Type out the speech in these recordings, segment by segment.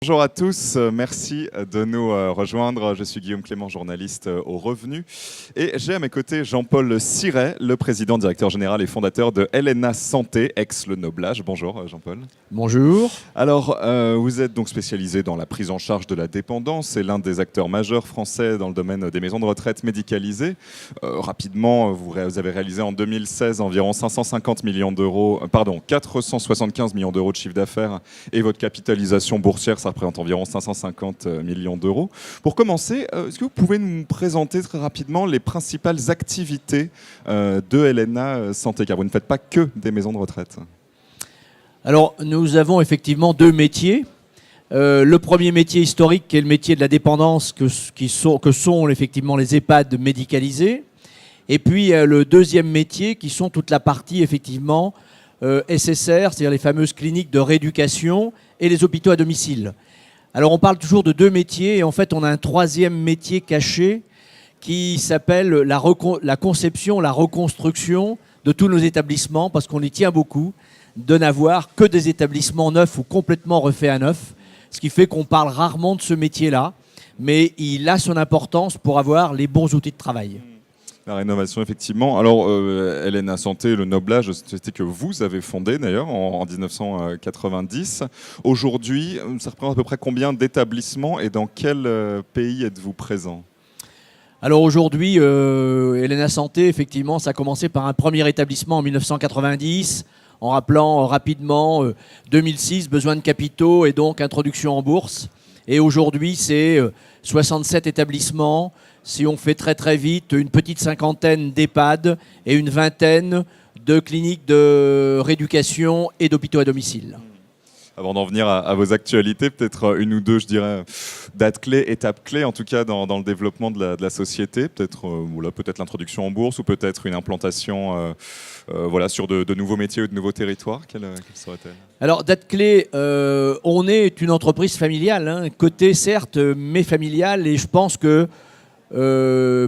Bonjour à tous, merci de nous rejoindre. Je suis Guillaume Clément, journaliste au Revenu. Et j'ai à mes côtés Jean-Paul Siret, le président, directeur général et fondateur de LNA Santé, ex-Le Noblage. Bonjour Jean-Paul. Bonjour. Alors, vous êtes donc spécialisé dans la prise en charge de la dépendance et l'un des acteurs majeurs français dans le domaine des maisons de retraite médicalisées. Rapidement, vous avez réalisé en 2016 environ 475 millions d'euros de chiffre d'affaires et votre capitalisation boursière, ça représente environ 550 millions d'euros. Pour commencer, est-ce que vous pouvez nous présenter très rapidement les principales activités de LNA Santé, car vous ne faites pas que des maisons de retraite? Alors, nous avons effectivement deux métiers. Le premier métier historique, qui est le métier de la dépendance, que sont effectivement les EHPAD médicalisés. Et puis, le deuxième métier, qui sont toute la partie, effectivement, SSR, c'est-à-dire les fameuses cliniques de rééducation et les hôpitaux à domicile. Alors, on parle toujours de deux métiers, et en fait, on a un troisième métier caché qui s'appelle la conception, la reconstruction de tous nos établissements, parce qu'on y tient beaucoup, de n'avoir que des établissements neufs ou complètement refaits à neuf, ce qui fait qu'on parle rarement de ce métier-là, mais il a son importance pour avoir les bons outils de travail. La rénovation, effectivement. Alors, LNA Santé, le Noblage, c'était que vous avez fondé d'ailleurs en 1990. Aujourd'hui, ça représente à peu près combien d'établissements et dans quel pays êtes-vous présent ? Alors aujourd'hui, LNA Santé, effectivement, ça a commencé par un premier établissement en 1990, en rappelant rapidement 2006, besoin de capitaux et donc introduction en bourse. Et aujourd'hui, c'est 67 établissements. Si on fait très très vite, une petite cinquantaine d'EHPAD et une vingtaine de cliniques de rééducation et d'hôpitaux à domicile. Avant d'en venir à vos actualités, peut-être une ou deux, je dirais, dates clés, étapes clés, en tout cas dans le développement de la société. Peut-être l'introduction en bourse ou peut-être une implantation sur de nouveaux métiers ou de nouveaux territoires. Quelle serait-elle ? Alors, date clé, on est une entreprise familiale, côté certes, mais familiale. Et je pense que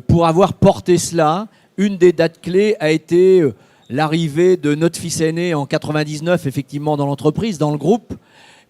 pour avoir porté cela, une des dates clés a été l'arrivée de notre fils aîné en 99, effectivement, dans l'entreprise, dans le groupe.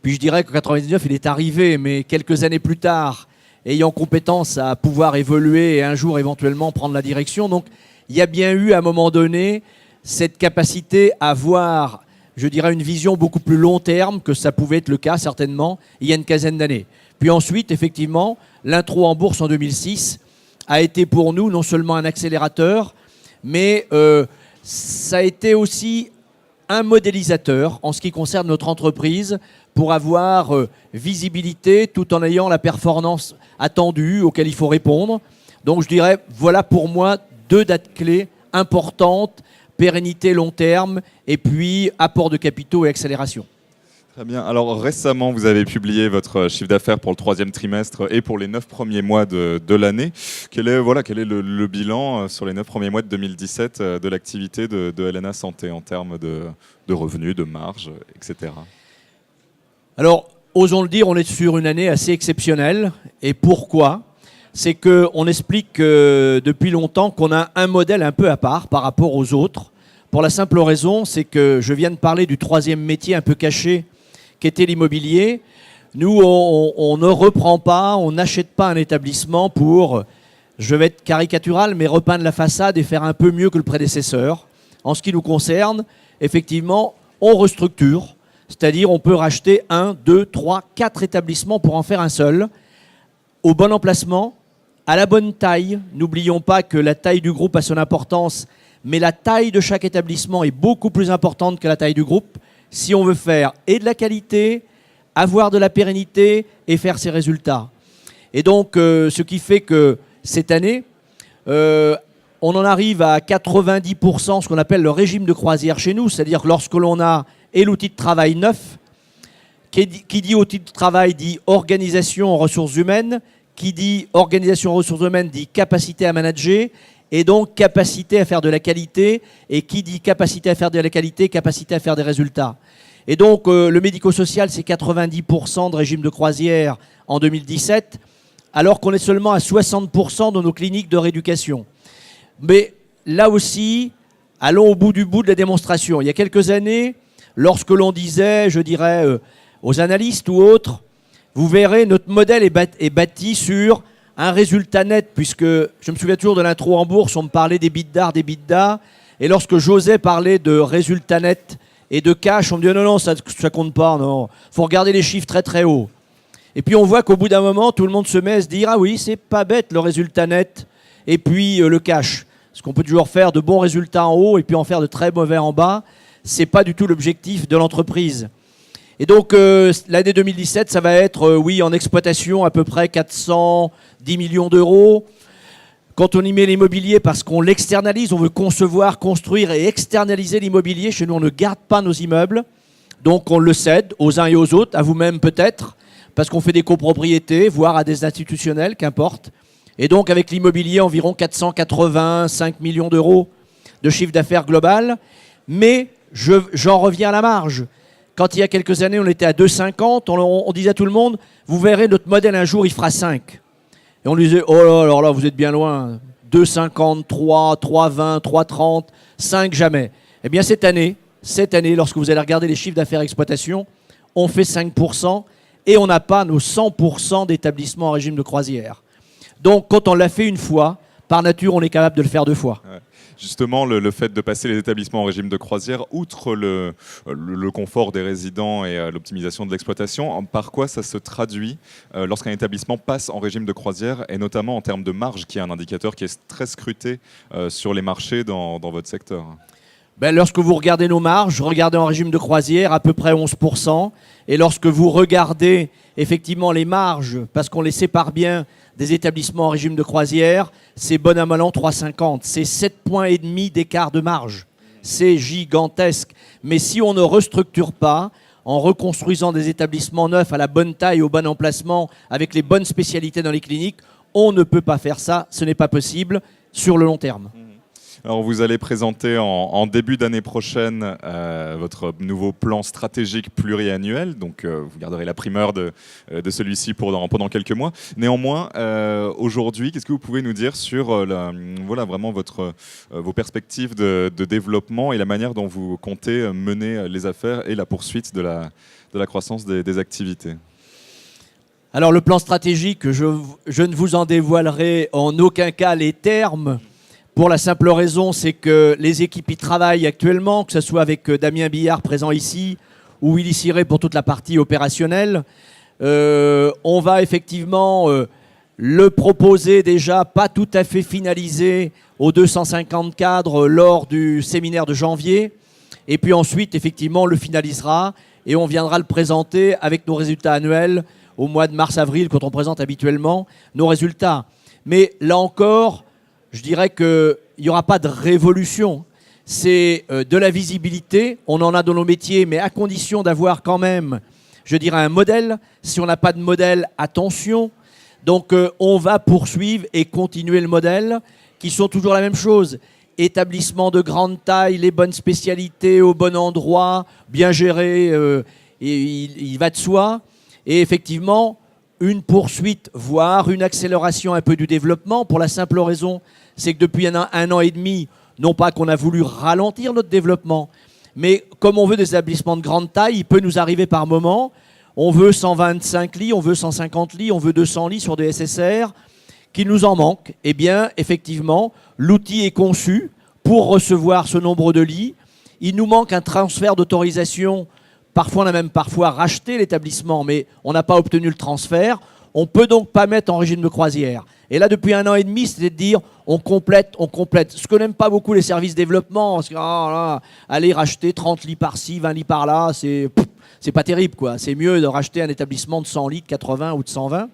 Puis je dirais qu'en 99, il est arrivé, mais quelques années plus tard, ayant compétence à pouvoir évoluer et un jour éventuellement prendre la direction. Donc, il y a bien eu à un moment donné cette capacité à avoir, je dirais, une vision beaucoup plus long terme que ça pouvait être le cas, certainement, il y a une quinzaine d'années. Puis ensuite, effectivement, l'intro en bourse en 2006 a été pour nous non seulement un accélérateur, mais ça a été aussi un modélisateur en ce qui concerne notre entreprise pour avoir visibilité tout en ayant la performance attendue auquel il faut répondre. Donc je dirais, voilà pour moi deux dates clés importantes, pérennité long terme et puis apport de capitaux et accélération. Très bien. Alors récemment, vous avez publié votre chiffre d'affaires pour le troisième trimestre et pour les 9 premiers mois de l'année. Quel est le bilan sur les 9 premiers mois de 2017 de l'activité de LNA Santé en termes de revenus, de marge, etc. Alors, osons le dire, on est sur une année assez exceptionnelle. Et pourquoi ? C'est qu'on explique depuis longtemps qu'on a un modèle un peu à part par rapport aux autres. Pour la simple raison, c'est que je viens de parler du troisième métier un peu caché qu'était l'immobilier. Nous, on ne reprend pas, on n'achète pas un établissement pour, je vais être caricatural, mais repeindre la façade et faire un peu mieux que le prédécesseur. En ce qui nous concerne, effectivement, on restructure, c'est-à-dire on peut racheter 1, 2, 3, 4 établissements pour en faire un seul, au bon emplacement, à la bonne taille. N'oublions pas que la taille du groupe a son importance, mais la taille de chaque établissement est beaucoup plus importante que la taille du groupe si on veut faire et de la qualité, avoir de la pérennité et faire ses résultats. Et donc, ce qui fait que cette année, on en arrive à 90%, ce qu'on appelle le régime de croisière chez nous, c'est-à-dire que lorsque l'on a et l'outil de travail neuf, qui dit outil de travail dit organisation en ressources humaines, qui dit organisation en ressources humaines dit capacité à manager, et donc capacité à faire de la qualité, et qui dit capacité à faire de la qualité, capacité à faire des résultats. Et donc le médico-social, c'est 90% de régime de croisière en 2017, alors qu'on est seulement à 60% de nos cliniques de rééducation. Mais là aussi, allons au bout de la démonstration. Il y a quelques années, lorsque l'on disait, je dirais, aux analystes ou autres, vous verrez, notre modèle est bâti sur un résultat net, puisque je me souviens toujours de l'intro en bourse, on me parlait des EBITDA, et lorsque j'osais parler de résultat net et de cash, on me dit non, non, ça compte pas, non, faut regarder les chiffres très très hauts. Et puis on voit qu'au bout d'un moment, tout le monde se met à se dire ah oui, c'est pas bête le résultat net et puis le cash. Parce qu'on peut toujours faire de bons résultats en haut et puis en faire de très mauvais en bas. C'est pas du tout l'objectif de l'entreprise. Et donc l'année 2017, ça va être, oui, en exploitation à peu près 410 millions d'euros. Quand on y met l'immobilier, parce qu'on l'externalise, on veut concevoir, construire et externaliser l'immobilier. Chez nous, on ne garde pas nos immeubles. Donc on le cède aux uns et aux autres, à vous-même peut-être, parce qu'on fait des copropriétés, voire à des institutionnels, qu'importe. Et donc avec l'immobilier, environ 485 millions d'euros de chiffre d'affaires global. Mais j'en reviens à la marge. Quand il y a quelques années, on était à 2,50, on disait à tout le monde, vous verrez, notre modèle un jour, il fera 5. Et on lui disait, oh là, alors là, vous êtes bien loin. 2,50, 3, 3,20, 3,30, 5, jamais. Eh bien, cette année, lorsque vous allez regarder les chiffres d'affaires exploitation, on fait 5% et on n'a pas nos 100% d'établissements en régime de croisière. Donc, quand on l'a fait une fois, par nature, on est capable de le faire 2 fois. Ouais. Justement, le fait de passer les établissements en régime de croisière, outre le confort des résidents et l'optimisation de l'exploitation, par quoi ça se traduit lorsqu'un établissement passe en régime de croisière, et notamment en termes de marge, qui est un indicateur qui est très scruté sur les marchés dans votre secteur? Ben, lorsque vous regardez nos marges, regardez en régime de croisière à peu près 11%. Et lorsque vous regardez effectivement les marges, parce qu'on les sépare bien des établissements en régime de croisière, c'est bon à mal an 3,50. C'est 7,5 points d'écart de marge. C'est gigantesque. Mais si on ne restructure pas, en reconstruisant des établissements neufs à la bonne taille, au bon emplacement, avec les bonnes spécialités dans les cliniques, on ne peut pas faire ça. Ce n'est pas possible sur le long terme. Alors, vous allez présenter en début d'année prochaine votre nouveau plan stratégique pluriannuel. Donc, vous garderez la primeur de celui-ci pendant quelques mois. Néanmoins, aujourd'hui, qu'est-ce que vous pouvez nous dire sur voilà, vraiment vos perspectives de développement et la manière dont vous comptez mener les affaires et la poursuite de la croissance des activités? Alors, le plan stratégique, je ne vous en dévoilerai en aucun cas les termes. Pour la simple raison, c'est que les équipes y travaillent actuellement, que ce soit avec Damien Billard présent ici ou Willy Ciré pour toute la partie opérationnelle. On va effectivement le proposer déjà pas tout à fait finalisé aux 250 cadres lors du séminaire de janvier. Et puis ensuite, effectivement, on le finalisera et on viendra le présenter avec nos résultats annuels au mois de mars-avril, quand on présente habituellement nos résultats. Mais là encore, je dirais qu'il n'y aura pas de révolution. C'est de la visibilité. On en a dans nos métiers, mais à condition d'avoir quand même, je dirais, un modèle. Si on n'a pas de modèle, attention. Donc, on va poursuivre et continuer le modèle, qui sont toujours la même chose. Établissement de grande taille, les bonnes spécialités au bon endroit, bien géré, il va de soi. Et effectivement, une poursuite, voire une accélération un peu du développement, pour la simple raison, c'est que depuis un an et demi, non pas qu'on a voulu ralentir notre développement, mais comme on veut des établissements de grande taille, il peut nous arriver par moment, on veut 125 lits, on veut 150 lits, on veut 200 lits sur des SSR, qu'il nous en manque. Eh bien, effectivement, l'outil est conçu pour recevoir ce nombre de lits. Il nous manque un transfert d'autorisation. Parfois, on a même racheté l'établissement, mais on n'a pas obtenu le transfert. On ne peut donc pas mettre en régime de croisière. Et là, depuis un an et demi, c'était de dire on complète. Ce que n'aiment pas beaucoup les services développement, parce que aller racheter 30 lits par-ci, 20 lits par-là, c'est pas terrible, quoi. C'est mieux de racheter un établissement de 100 lits, de 80 ou de 120.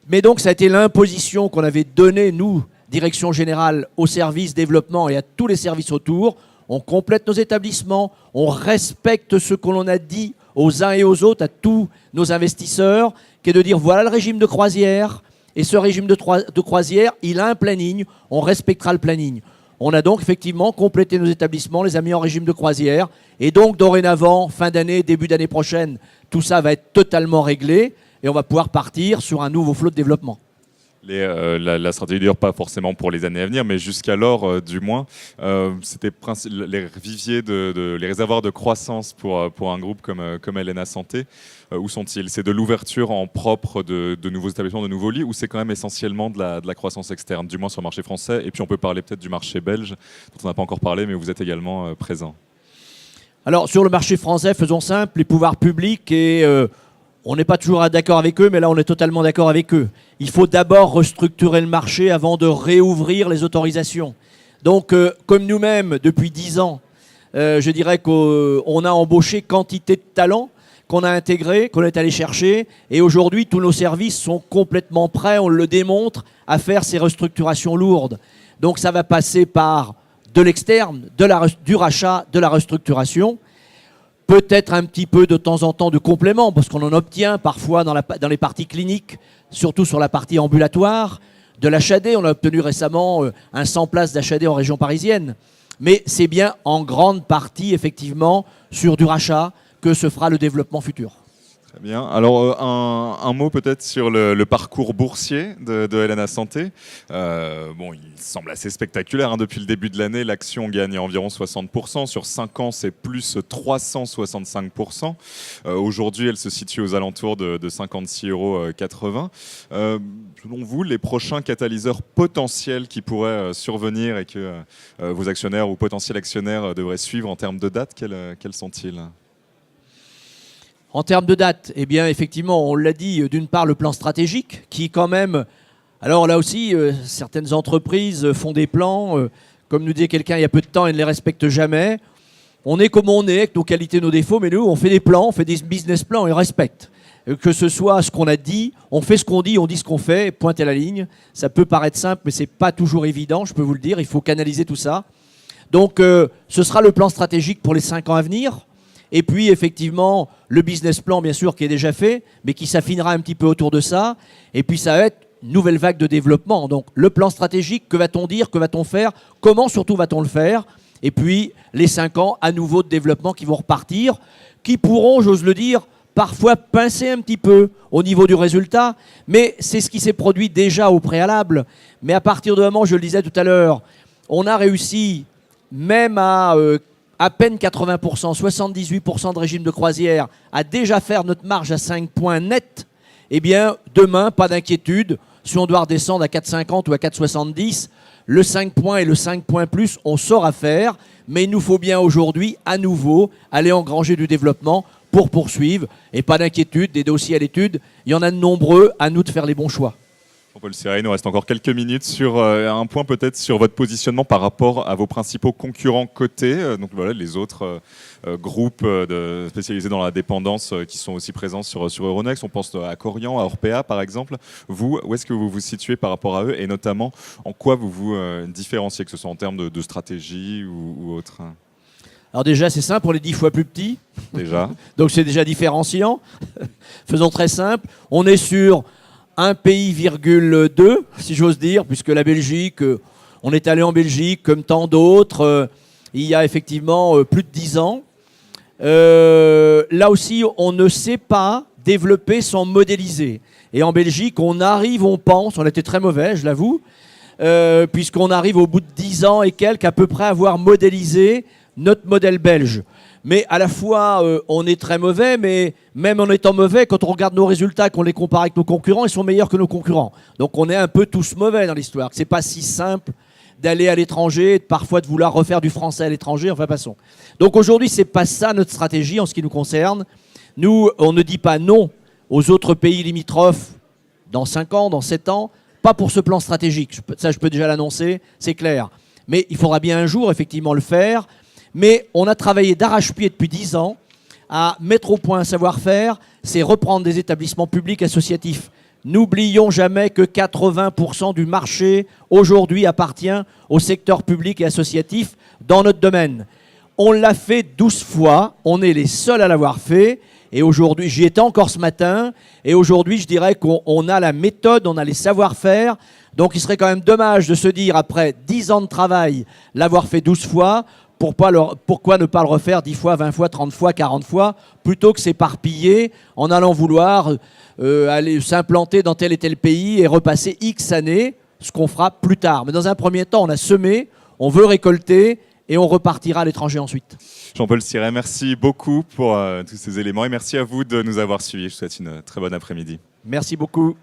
Mais donc, ça a été l'imposition qu'on avait donnée, nous, direction générale, au service développement et à tous les services autour. On complète nos établissements, on respecte ce que l'on a dit aux uns et aux autres, à tous nos investisseurs, qui est de dire voilà le régime de croisière, et ce régime de croisière, il a un planning, on respectera le planning. On a donc effectivement complété nos établissements, les a mis en régime de croisière, et donc dorénavant, fin d'année, début d'année prochaine, tout ça va être totalement réglé, et on va pouvoir partir sur un nouveau flot de développement. La stratégie d'ailleurs pas forcément pour les années à venir, mais jusqu'alors du moins, c'était les viviers les réservoirs de croissance pour un groupe comme Helena Santé. Où sont-ils? C'est de l'ouverture en propre de nouveaux établissements, de nouveaux lits, ou c'est quand même essentiellement de la croissance externe, du moins sur le marché français? Et puis on peut parler peut-être du marché belge, dont on n'a pas encore parlé, mais vous êtes également présent. Alors sur le marché français, faisons simple, les pouvoirs publics on n'est pas toujours d'accord avec eux, mais là on est totalement d'accord avec eux. Il faut d'abord restructurer le marché avant de réouvrir les autorisations. Donc comme nous-mêmes, depuis 10 ans, je dirais qu'on a embauché quantité de talents qu'on a intégrés, qu'on est allé chercher, et aujourd'hui tous nos services sont complètement prêts, on le démontre, à faire ces restructurations lourdes. Donc ça va passer par de l'externe, du rachat, de la restructuration, peut-être un petit peu de temps en temps de complément, parce qu'on en obtient parfois dans les parties cliniques, surtout sur la partie ambulatoire, de l'HAD. On a obtenu récemment un 100 places d'HAD en région parisienne. Mais c'est bien en grande partie, effectivement, sur du rachat que se fera le développement futur. Très bien. Alors, un mot peut-être sur le parcours boursier de Helena Santé. Il semble assez spectaculaire. Hein. Depuis le début de l'année, l'action gagne environ 60%. Sur 5 ans, c'est plus 365%. Aujourd'hui, elle se situe aux alentours de 56,80 €. Selon vous, les prochains catalyseurs potentiels qui pourraient survenir et que vos actionnaires ou potentiels actionnaires devraient suivre en termes de date, quels sont-ils ? En termes de date, eh bien, effectivement, on l'a dit, d'une part, le plan stratégique, qui quand même... Alors là aussi, certaines entreprises font des plans, comme nous disait quelqu'un il y a peu de temps, et ne les respectent jamais. On est comme on est, avec nos qualités, nos défauts, mais nous, on fait des plans, on fait des business plans et on respecte. Que ce soit ce qu'on a dit, on fait ce qu'on dit, on dit ce qu'on fait, pointe à la ligne. Ça peut paraître simple, mais ce n'est pas toujours évident, je peux vous le dire, il faut canaliser tout ça. Donc, ce sera le plan stratégique pour les 5 ans à venir. Et puis, effectivement, le business plan, bien sûr, qui est déjà fait, mais qui s'affinera un petit peu autour de ça. Et puis, ça va être une nouvelle vague de développement. Donc, le plan stratégique, que va-t-on dire, que va-t-on faire, comment surtout va-t-on le faire? Et puis, les 5 ans à nouveau de développement qui vont repartir, qui pourront, j'ose le dire, parfois pincer un petit peu au niveau du résultat. Mais c'est ce qui s'est produit déjà au préalable. Mais à partir du moment, je le disais tout à l'heure, on a réussi, même à peine 80%, 78% de régime de croisière, à déjà faire notre marge à 5 points net, eh bien, demain, pas d'inquiétude. Si on doit redescendre à 4,50 ou à 4,70, le 5 points et le 5 points plus, on saura faire. Mais il nous faut bien aujourd'hui, à nouveau, aller engranger du développement pour poursuivre. Et pas d'inquiétude, des dossiers à l'étude, il y en a de nombreux, à nous de faire les bons choix. Jean-Paul Siré, il nous reste encore quelques minutes sur un point peut-être sur votre positionnement par rapport à vos principaux concurrents cotés, donc voilà les autres groupes spécialisés dans la dépendance qui sont aussi présents sur Euronext. On pense à Corian, à Orpea par exemple. Vous, où est-ce que vous vous situez par rapport à eux et notamment en quoi vous vous différenciez, que ce soit en termes de stratégie ou autre? Alors déjà, c'est simple, on est 10 fois plus petits. Déjà. Donc c'est déjà différenciant. Faisons très simple. On est sur 1 pays,2, si j'ose dire, puisque la Belgique, on est allé en Belgique comme tant d'autres, il y a effectivement plus de 10 ans. Là aussi, on ne sait pas développer sans modéliser. Et en Belgique, on arrive, on pense, on a été très mauvais, je l'avoue, puisqu'on arrive au bout de 10 ans et quelques à peu près à avoir modélisé notre modèle belge. Mais à la fois, on est très mauvais, mais même en étant mauvais, quand on regarde nos résultats, qu'on les compare avec nos concurrents, ils sont meilleurs que nos concurrents. Donc on est un peu tous mauvais dans l'histoire. C'est pas si simple d'aller à l'étranger, et parfois de vouloir refaire du français à l'étranger, enfin passons. Donc aujourd'hui, c'est pas ça notre stratégie en ce qui nous concerne. Nous, on ne dit pas non aux autres pays limitrophes dans 5 ans, dans 7 ans, pas pour ce plan stratégique. Ça, je peux déjà l'annoncer, c'est clair. Mais il faudra bien un jour, effectivement, le faire. Mais on a travaillé d'arrache-pied depuis 10 ans à mettre au point un savoir-faire, c'est reprendre des établissements publics associatifs. N'oublions jamais que 80% du marché aujourd'hui appartient au secteur public et associatif dans notre domaine. On l'a fait 12 fois, on est les seuls à l'avoir fait. Et aujourd'hui, j'y étais encore ce matin, et aujourd'hui, je dirais qu'on a la méthode, on a les savoir-faire. Donc il serait quand même dommage de se dire, après 10 ans de travail, l'avoir fait 12 fois, Pourquoi ne pas le refaire 10 fois, 20 fois, 30 fois, 40 fois, plutôt que s'éparpiller en allant vouloir aller s'implanter dans tel et tel pays et repasser X années, ce qu'on fera plus tard. Mais dans un premier temps, on a semé, on veut récolter et on repartira à l'étranger ensuite. Jean-Paul Siret, merci beaucoup pour tous ces éléments et merci à vous de nous avoir suivis. Je vous souhaite une très bonne après-midi. Merci beaucoup.